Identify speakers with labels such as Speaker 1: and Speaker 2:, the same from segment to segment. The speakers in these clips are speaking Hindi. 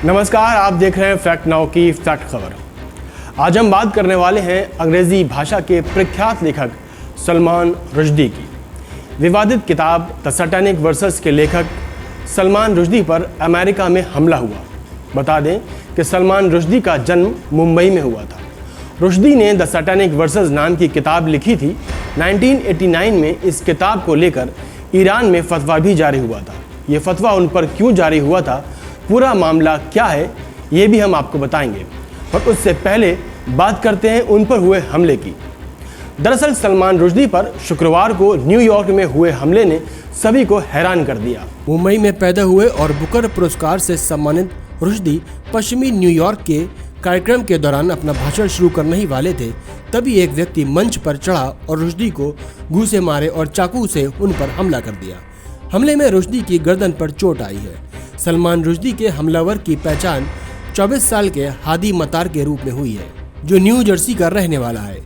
Speaker 1: नमस्कार, आप देख रहे हैं फैक्ट नाउ की फैक्ट खबर। आज हम बात करने वाले हैं अंग्रेज़ी भाषा के प्रख्यात लेखक सलमान रुश्दी की। विवादित किताब द सैटेनिक वर्सेस के लेखक सलमान रुश्दी पर अमेरिका में हमला हुआ। बता दें कि सलमान रुश्दी का जन्म मुंबई में हुआ था। रुश्दी ने द सैटेनिक वर्सेस नाम की किताब लिखी थी। 1989 में इस किताब को लेकर ईरान में फतवा भी जारी हुआ था। ये फतवा उन पर क्यों जारी हुआ था, पूरा मामला क्या है, ये भी हम आपको बताएंगे। पर उससे पहले बात करते हैं उन पर हुए हमले की। दरअसल सलमान रुश्दी पर शुक्रवार को न्यूयॉर्क में हुए हमले ने सभी को हैरान कर दिया।
Speaker 2: मुंबई में पैदा हुए और बुकर पुरस्कार से सम्मानित रुश्दी पश्चिमी न्यूयॉर्क के कार्यक्रम के दौरान अपना भाषण शुरू करने ही वाले थे, तभी एक व्यक्ति मंच पर चढ़ा और रुश्दी को घूंसे मारे और चाकू से उन पर हमला कर दिया। हमले में रुश्दी की गर्दन पर चोट आई है। सलमान रुश्दी के हमलावर की पहचान 24 साल के हादी मतार के रूप में हुई है, जो न्यू जर्सी का रहने वाला है।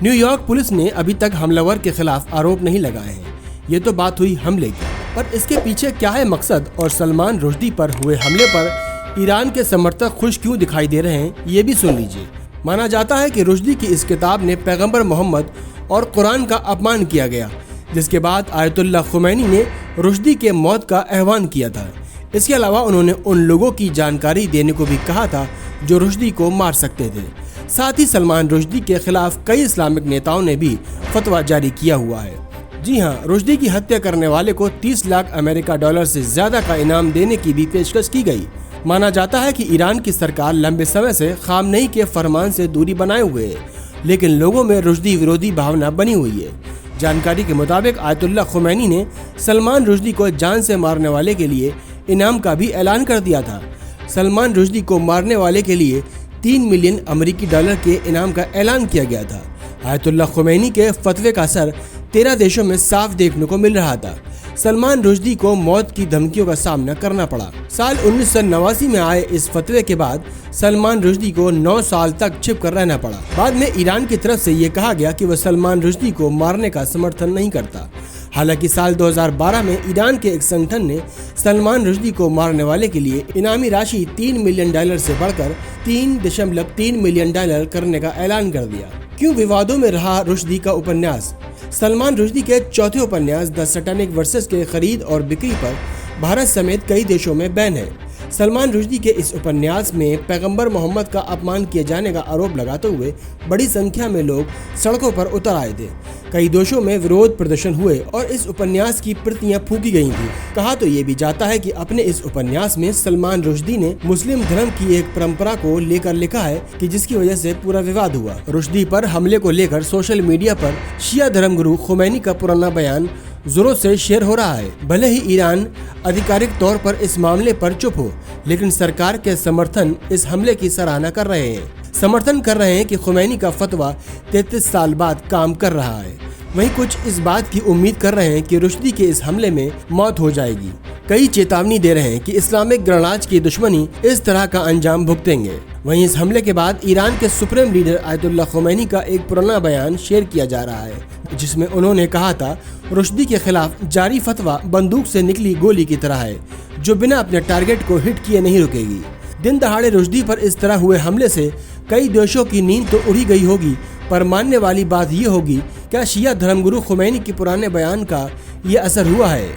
Speaker 2: न्यूयॉर्क पुलिस ने अभी तक हमलावर के खिलाफ आरोप नहीं लगाए हैं। ये तो बात हुई हमले की, पर इसके पीछे क्या है मकसद और सलमान रुश्दी पर हुए हमले पर ईरान के समर्थक खुश क्यों दिखाई दे रहे हैं, ये भी सुन लीजिए। माना जाता है कि रुश्दी की इस किताब ने पैगंबर मोहम्मद और कुरान का अपमान किया गया, जिसके बाद आयतुल्लाह खुमैनी ने रुश्दी के मौत का आह्वान किया था। इसके अलावा उन्होंने उन लोगों की जानकारी देने को भी कहा था जो रुश्दी को मार सकते थे। साथ ही सलमान रुश्दी के खिलाफ कई इस्लामिक नेताओं ने भी फतवा जारी किया हुआ है। जी हाँ, रुश्दी की हत्या करने वाले को 30 लाख अमेरिका डॉलर से ज्यादा का इनाम देने की भी पेशकश की गई। माना जाता है कि ईरान की सरकार लंबे समय से खामनेई के फरमान से दूरी बनाए हुए है, लेकिन लोगों में रुश्दी विरोधी भावना बनी हुई है। जानकारी के मुताबिक आयतुल्लाह खुमैनी ने सलमान रुश्दी को जान से मारने वाले के लिए इनाम का भी ऐलान कर दिया था। सलमान रुश्दी को मारने वाले के लिए 3 मिलियन अमेरिकी डॉलर के इनाम का ऐलान किया गया था। आयतुल्लाह खुमैनी के फतवे का असर 13 देशों में साफ देखने को मिल रहा था। सलमान रुश्दी को मौत की धमकियों का सामना करना पड़ा। साल 1989 में आए इस फतवे के बाद सलमान रुश्दी को 9 साल तक छिप कर रहना पड़ा। बाद में ईरान की तरफ से ये कहा गया कि वह सलमान रुश्दी को मारने का समर्थन नहीं करता। हालांकि साल 2012 में ईरान के एक संगठन ने सलमान रुश्दी को मारने वाले के लिए इनामी राशि 3 मिलियन डॉलर से बढ़कर 3.3 मिलियन डॉलर करने का ऐलान कर दिया। क्यों विवादों में रहा रुश्दी का उपन्यास? सलमान रुश्दी के चौथे उपन्यास द सैटेनिक वर्सेस के खरीद और बिक्री पर भारत समेत कई देशों में बैन है। सलमान रुश्दी के इस उपन्यास में पैगंबर मोहम्मद का अपमान किए जाने का आरोप लगाते हुए बड़ी संख्या में लोग सड़कों पर उतर आए थे। कई देशों में विरोध प्रदर्शन हुए और इस उपन्यास की प्रतियां फूकी गई थी। कहा तो ये भी जाता है कि अपने इस उपन्यास में सलमान रुश्दी ने मुस्लिम धर्म की एक परंपरा को लेकर लिखा है कि जिसकी वजह से पूरा विवाद हुआ। रुश्दी पर हमले को लेकर सोशल मीडिया पर शिया धर्मगुरु खुमैनी का पुराना बयान जोरों से शेयर हो रहा है। भले ही ईरान आधिकारिक तौर पर इस मामले पर चुप हो, लेकिन सरकार के समर्थन इस हमले की सराहना कर रहे हैं। समर्थन कर रहे हैं कि खुमैनी का फतवा 33 साल बाद काम कर रहा है। वहीं कुछ इस बात की उम्मीद कर रहे हैं कि रुश्दी के इस हमले में मौत हो जाएगी। कई चेतावनी दे रहे हैं कि इस्लामिक गणराज्य की दुश्मनी इस तरह का अंजाम भुगतेंगे। वहीं इस हमले के बाद ईरान के सुप्रीम लीडर आयतुल्लाह खुमैनी का एक पुराना बयान शेयर किया जा रहा है, जिसमें उन्होंने कहा था, रुश्दी के खिलाफ जारी फतवा बंदूक से निकली गोली की तरह है, जो बिना अपने टारगेट को हिट किए नहीं रुकेगी। दिन दहाड़े रुश्दी पर इस तरह हुए हमले से कई देशों की नींद तो उड़ी गई होगी, पर मानने वाली बात ये होगी, क्या शिया धर्मगुरु खुमैनी के पुराने बयान का ये असर हुआ है?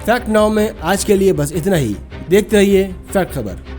Speaker 2: फैक्ट नाउ में आज के लिए बस इतना ही। देखते रहिए फैक्ट खबर।